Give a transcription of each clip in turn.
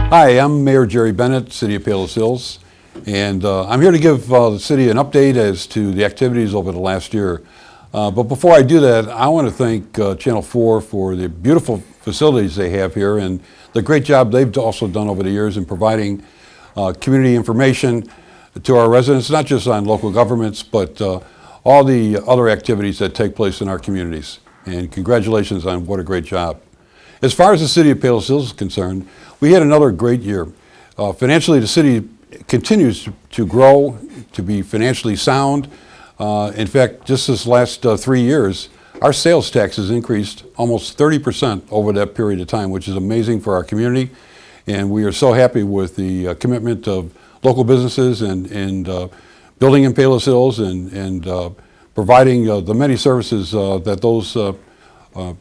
Hi, I'm Mayor Jerry Bennett, City of Palos Hills, and I'm here to give the city an update as to the activities over the last year. But before I do that, I want to thank Channel 4 for the beautiful facilities they have here and the great job they've also done over the years in providing community information to our residents, not just on local governments, but all the other activities that take place in our communities. And congratulations on what a great job. As far as the City of Palos Hills is concerned, we had another great year. Financially, the city continues to grow, to be financially sound. In fact, just this last 3 years, our sales tax has increased almost 30% over that period of time, which is amazing for our community. And we are so happy with the commitment of local businesses and building in Palos Hills and providing the many services that those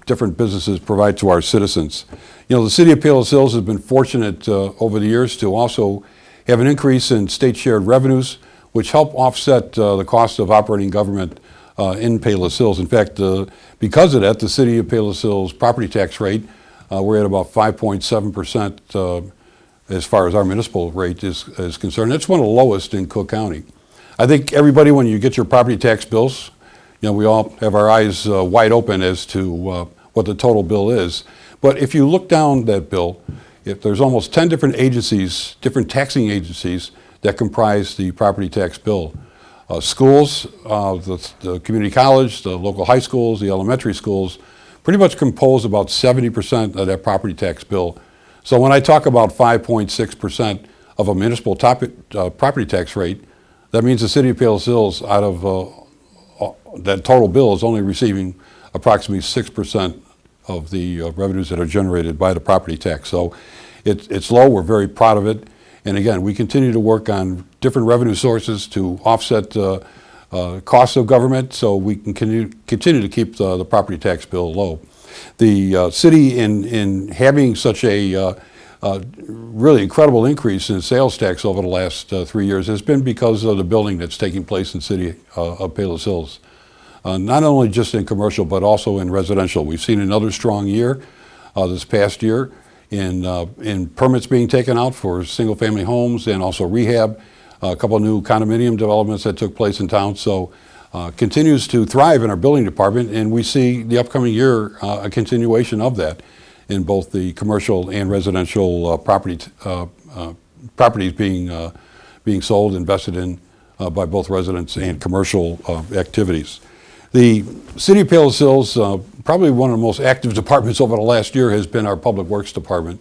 different businesses provide to our citizens. You know, the City of Palos Hills has been fortunate over the years to also have an increase in state shared revenues, which help offset the cost of operating government in Palos Hills. In fact, because of that, the City of Palos Hills property tax rate, we're at about 5.7% as far as our municipal rate is concerned. That's one of the lowest in Cook County. I think everybody, when you get your property tax bills, you know, we all have our eyes wide open as to what the total bill is. But if you look down that bill, if there's almost 10 different agencies, different taxing agencies that comprise the property tax bill. Schools, the community college, the local high schools, the elementary schools, pretty much compose about 70% of that property tax bill. So when I talk about 5.6% of a municipal property tax rate, that means the City of Palos Hills, out of that total bill, is only receiving approximately 6% of the revenues that are generated by the property tax. So it's low. We're very proud of it. And again, we continue to work on different revenue sources to offset costs of government so we can continue to keep the property tax bill low. The city, in having such a really incredible increase in sales tax over the last 3 years, has been because of the building that's taking place in the city of Palos Hills. Not only just in commercial, but also in residential. We've seen another strong year this past year in permits being taken out for single-family homes and also rehab. A couple of new condominium developments that took place in town. So continues to thrive in our building department, and we see the upcoming year a continuation of that in both the commercial and residential properties being sold, invested in by both residents and commercial activities. The City of Palos Hills, probably one of the most active departments over the last year, has been our Public Works Department.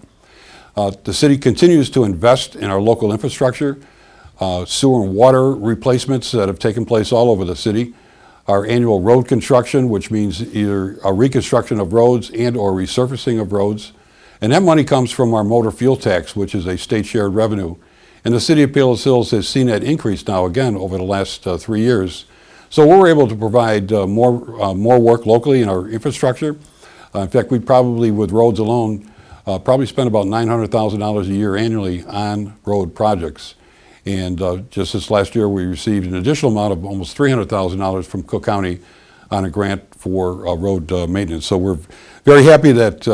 The city continues to invest in our local infrastructure, sewer and water replacements that have taken place all over the city, our annual road construction, which means either a reconstruction of roads and or resurfacing of roads. And that money comes from our motor fuel tax, which is a state shared revenue. And the City of Palos Hills has seen that increase now again over the last 3 years. So we're able to provide more work locally in our infrastructure. In fact, we probably, with roads alone, probably spend about $900,000 a year annually on road projects. And just this last year, we received an additional amount of almost $300,000 from Cook County on a grant for road maintenance. So we're very happy that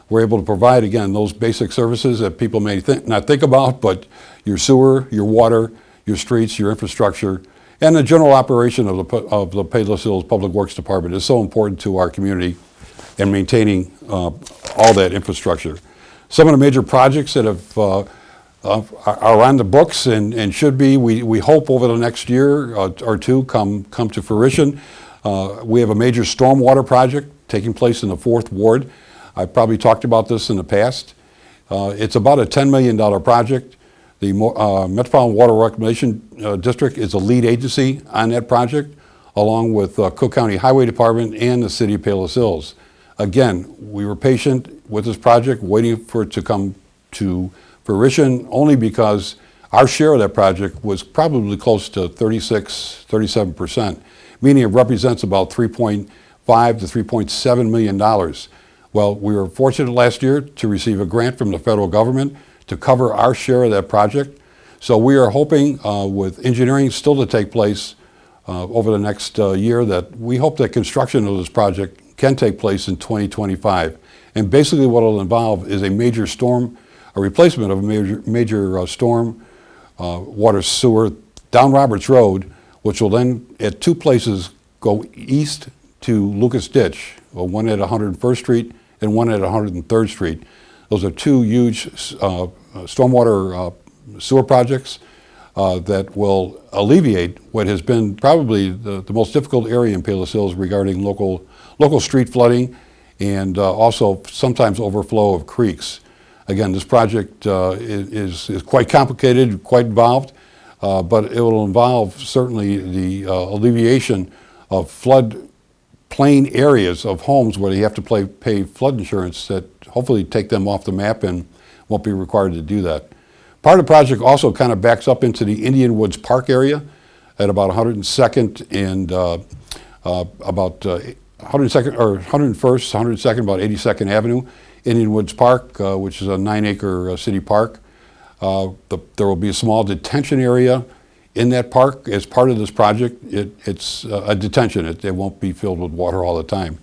we're able to provide, again, those basic services that people may not think about, but your sewer, your water, your streets, your infrastructure, and the general operation of the Palos Hills Public Works Department is so important to our community and maintaining all that infrastructure. Some of the major projects that are on the books and should be, we hope over the next year or two come to fruition. We have a major stormwater project taking place in the 4th Ward. I've probably talked about this in the past. It's about a $10 million project. The Metropolitan Water Reclamation District is a lead agency on that project, along with Cook County Highway Department and the City of Palos Hills. Again, we were patient with this project, waiting for it to come to fruition, only because our share of that project was probably close to 37%, meaning it represents about $3.5 to $3.7 million. Well, we were fortunate last year to receive a grant from the federal government to cover our share of that project. So we are hoping, with engineering still to take place over the next year, that we hope that construction of this project can take place in 2025. And basically what it'll involve is a major a replacement of a major storm water sewer down Roberts Road, which will then at two places go east to Lucas Ditch, one at 101st Street and one at 103rd Street. Those are two huge stormwater sewer projects that will alleviate what has been probably the most difficult area in Palos Hills regarding local street flooding and also sometimes overflow of creeks. Again, this project is quite complicated, quite involved, but it will involve certainly the alleviation of flood plain areas of homes where you have to pay flood insurance that hopefully take them off the map and won't be required to do that. Part of the project also kind of backs up into the Indian Woods Park area at about 102nd and about 102nd or 101st, 102nd, about 82nd Avenue. Indian Woods Park, which is a 9-acre city park. There will be a small detention area in that park as part of this project. It's a detention. It won't be filled with water all the time,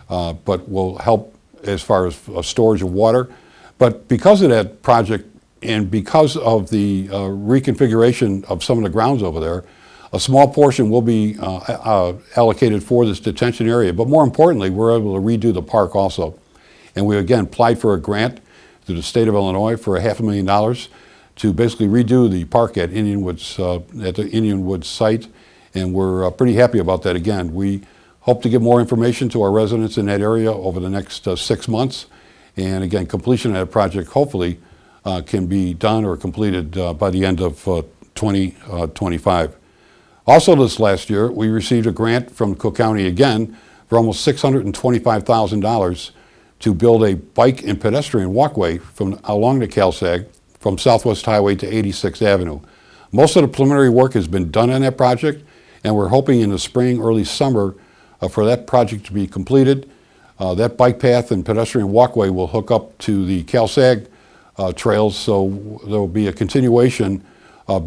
but will help as far as storage of water. But because of that project and because of the reconfiguration of some of the grounds over there, a small portion will be allocated for this detention area. But more importantly, we're able to redo the park also. And we again applied for a grant through the state of Illinois for $500,000 to basically redo the park at Indian Woods, at the Indian Woods site. And we're pretty happy about that. Again, we hope to get more information to our residents in that area over the next 6 months. And again, completion of that project hopefully can be done or completed by the end of 2025. Also this last year, we received a grant from Cook County again for almost $625,000 to build a bike and pedestrian walkway along the CalSag from Southwest Highway to 86th Avenue. Most of the preliminary work has been done on that project, and we're hoping in the spring, early summer, for that project to be completed. That bike path and pedestrian walkway will hook up to the CalSag trails, so there will be a continuation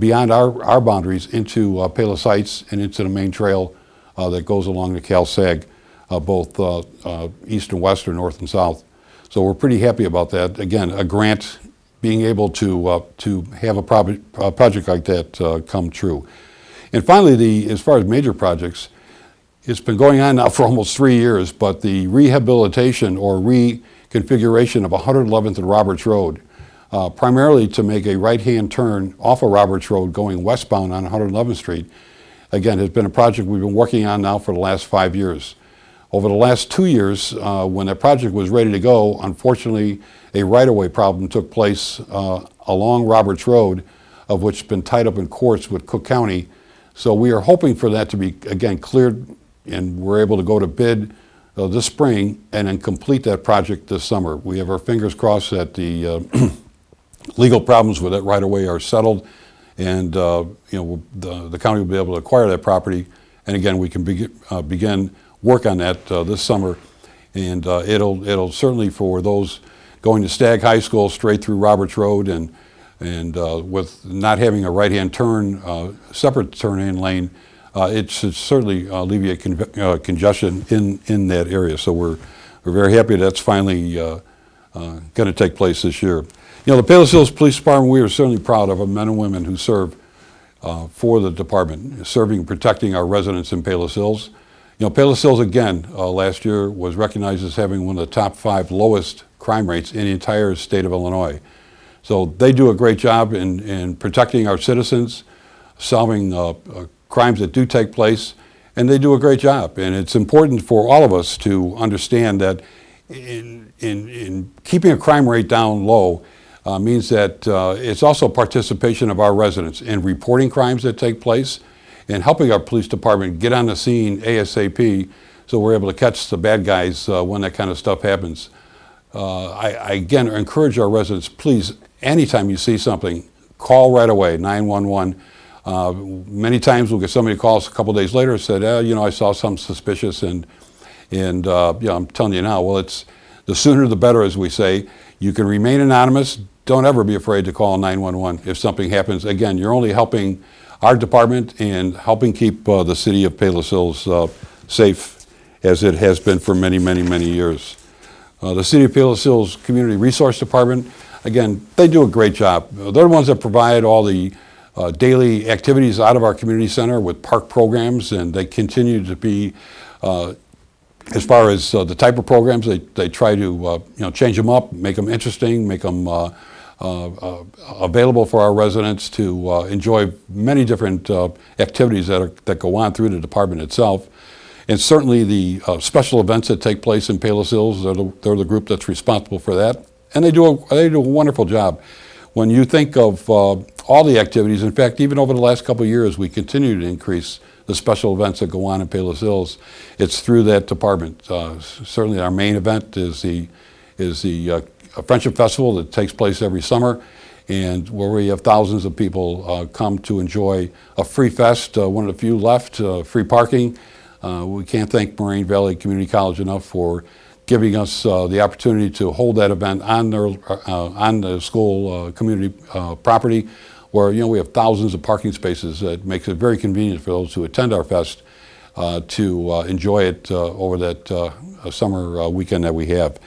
beyond our boundaries into Palos Heights and into the main trail that goes along the CalSag, both east and west or north and south. So we're pretty happy about that. Again, a grant, being able to have a project like that come true. And finally, as far as major projects, it's been going on now for almost 3 years, but the rehabilitation or reconfiguration of 111th and Roberts Road, primarily to make a right-hand turn off of Roberts Road going westbound on 111th Street, again, has been a project we've been working on now for the last 5 years. Over the last 2 years, when that project was ready to go, unfortunately, a right-of-way problem took place along Roberts Road, of which has been tied up in courts with Cook County. So we are hoping for that to be, again, cleared, and we're able to go to bid this spring and then complete that project this summer. We have our fingers crossed that the legal problems with that right-of-way are settled, and the county will be able to acquire that property, and again, we can begin work on that this summer, and it'll certainly, for those going to Stagg High School straight through Roberts Road and with not having a right-hand turn, separate turn-in lane, it should certainly alleviate congestion in that area. So we're very happy that's finally going to take place this year. You know, the Palos Hills Police Department, we are certainly proud of our men and women who serve for the department, serving and protecting our residents in Palos Hills. You know, Palos Hills, again, last year was recognized as having one of the top 5 lowest crime rates in the entire state of Illinois. So they do a great job in protecting our citizens, solving crimes that do take place, and they do a great job. And it's important for all of us to understand that in keeping a crime rate down low means that it's also participation of our residents in reporting crimes that take place and helping our police department get on the scene ASAP so we're able to catch the bad guys when that kind of stuff happens. I again encourage our residents, please, anytime you see something, call right away, 911. Many times we'll get somebody calls a couple days later and said, I saw something suspicious, and I'm telling you now, well, it's the sooner the better, as we say. You can remain anonymous. Don't ever be afraid to call 911 if something happens. Again, you're only helping our department and helping keep the city of Palos Hills safe, as it has been for many, many, many years. The City of Palos Hills Community Resource Department, again, they do a great job. They're the ones that provide all the daily activities out of our community center with park programs, and they continue to be, as far as the type of programs, they try to change them up, make them interesting, make them available for our residents to enjoy many different activities that go on through the department itself. And certainly the special events that take place in Palos Hills, they're the group that's responsible for that. And they do a wonderful job. When you think of all the activities, in fact, even over the last couple of years, we continue to increase the special events that go on in Palos Hills. It's through that department. Certainly our main event is the Friendship Festival that takes place every summer, and where we have thousands of people come to enjoy a free fest, one of the few left, free parking. We can't thank Moraine Valley Community College enough for giving us the opportunity to hold that event on the school community property, where we have thousands of parking spaces. That makes it very convenient for those who attend our fest to enjoy it over that summer weekend that we have.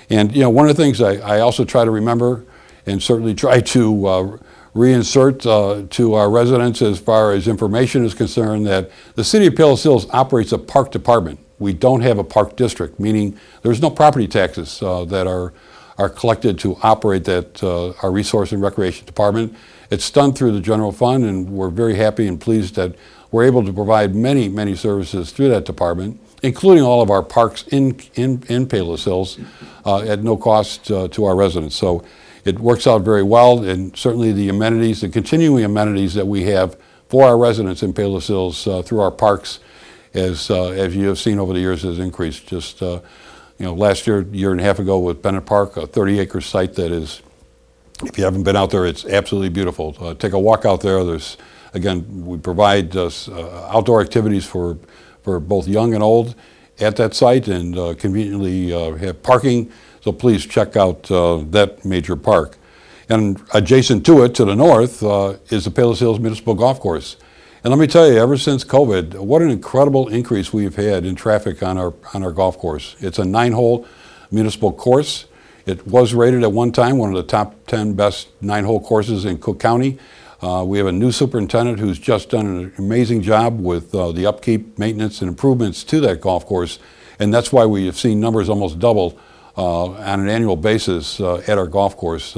And one of the things I also try to remember, and certainly try to reinsert to our residents as far as information is concerned, that the City of Palos Hills operates a park department. We don't have a park district, meaning there's no property taxes that are collected to operate that our Resource and Recreation Department. It's done through the general fund, and we're very happy and pleased that we're able to provide many, many services through that department, including all of our parks in Palos Hills at no cost to our residents. So it works out very well, and certainly the amenities, the continuing amenities that we have for our residents in Palos Hills through our parks, as you have seen over the years, has increased. Just last year and a half ago with Bennett Park, a 30-acre site that is, if you haven't been out there, it's absolutely beautiful. Take a walk out there. Again, we provide outdoor activities for both young and old at that site, and conveniently have parking. So please check out that major park. And adjacent to it, to the north, is the Palos Hills Municipal Golf Course. And let me tell you, ever since COVID, what an incredible increase we've had in traffic on our golf course. It's a 9-hole municipal course. It was rated at one time one of the top 10 best 9-hole courses in Cook County. We have a new superintendent who's just done an amazing job with the upkeep, maintenance, and improvements to that golf course. And that's why we have seen numbers almost double on an annual basis at our golf course.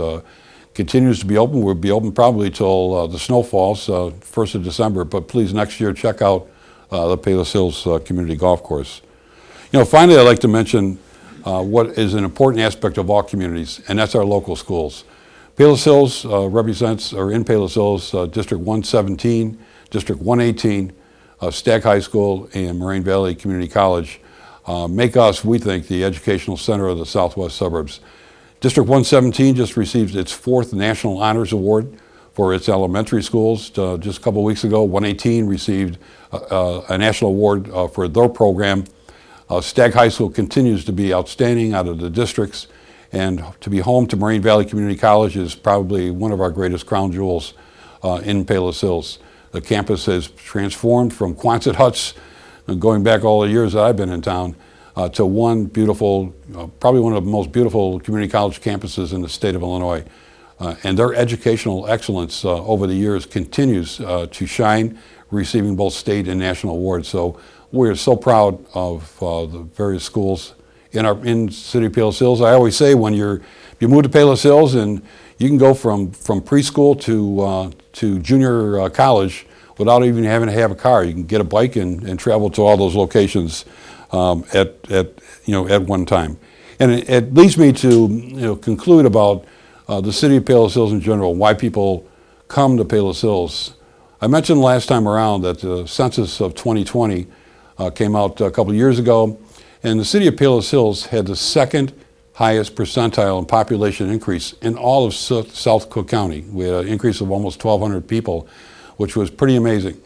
Continues to be open. We'll be open probably till the snow falls, 1st of December. But please, next year, check out the Palos Hills Community Golf Course. Finally, I'd like to mention what is an important aspect of all communities, and that's our local schools. Palos Hills in Palos Hills, District 117, District 118, Stagg High School, and Moraine Valley Community College make us, we think, the educational center of the southwest suburbs. District 117 just received its 4th National Honors Award for its elementary schools. Just a couple of weeks ago, 118 received a national award for their program. Stagg High School continues to be outstanding out of the districts, and to be home to Moraine Valley Community College is probably one of our greatest crown jewels in Palos Hills. The campus has transformed from Quonset huts, going back all the years that I've been in town, to one beautiful, probably one of the most beautiful community college campuses in the state of Illinois. And their educational excellence over the years continues to shine, receiving both state and national awards. So we're so proud of the various schools in the city of Palos Hills. I always say, when you move to Palos Hills, and you can go from preschool to junior college without even having to have a car. You can get a bike and travel to all those locations at one time. And it leads me to conclude about the city of Palos Hills in general, why people come to Palos Hills. I mentioned last time around that the census of 2020 came out a couple of years ago, and the city of Palos Hills had the 2nd highest percentile in population increase in all of South Cook County. We had an increase of almost 1,200 people, which was pretty amazing.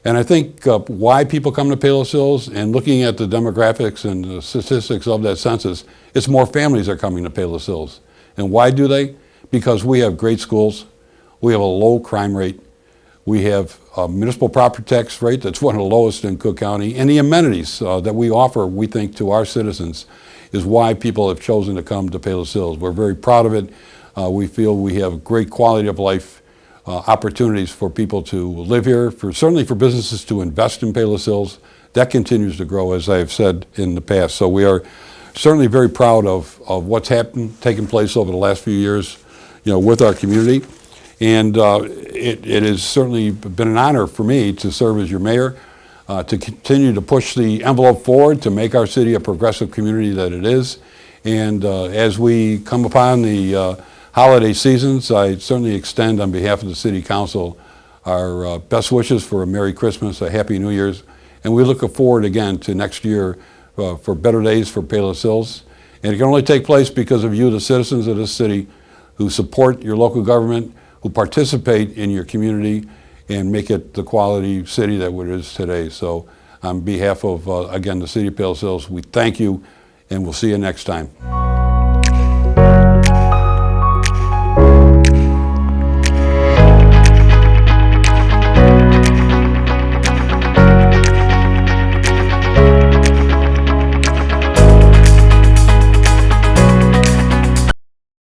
And I think why people come to Palos Hills, and looking at the demographics and the statistics of that census, it's more families are coming to Palos Hills. And why do they? Because we have great schools, we have a low crime rate, we have a municipal property tax rate that's one of the lowest in Cook County, and the amenities that we offer, we think, to our citizens is why people have chosen to come to Palos Hills. We're very proud of it. We feel we have great quality of life opportunities for people to live here, certainly for businesses to invest in Palos Hills. That continues to grow, as I have said in the past. So we are certainly very proud of what's taken place over the last few years, with our community. And it has certainly been an honor for me to serve as your mayor, to continue to push the envelope forward, to make our city a progressive community that it is. And as we come upon the holiday seasons, I certainly extend on behalf of the City Council our best wishes for a Merry Christmas, a Happy New Year's, and we look forward again to next year for better days for Palos Hills. And it can only take place because of you, the citizens of this city, who support your local government, who participate in your community, and make it the quality city that it is today. So on behalf of, again, the City of Palos Hills, we thank you, and we'll see you next time.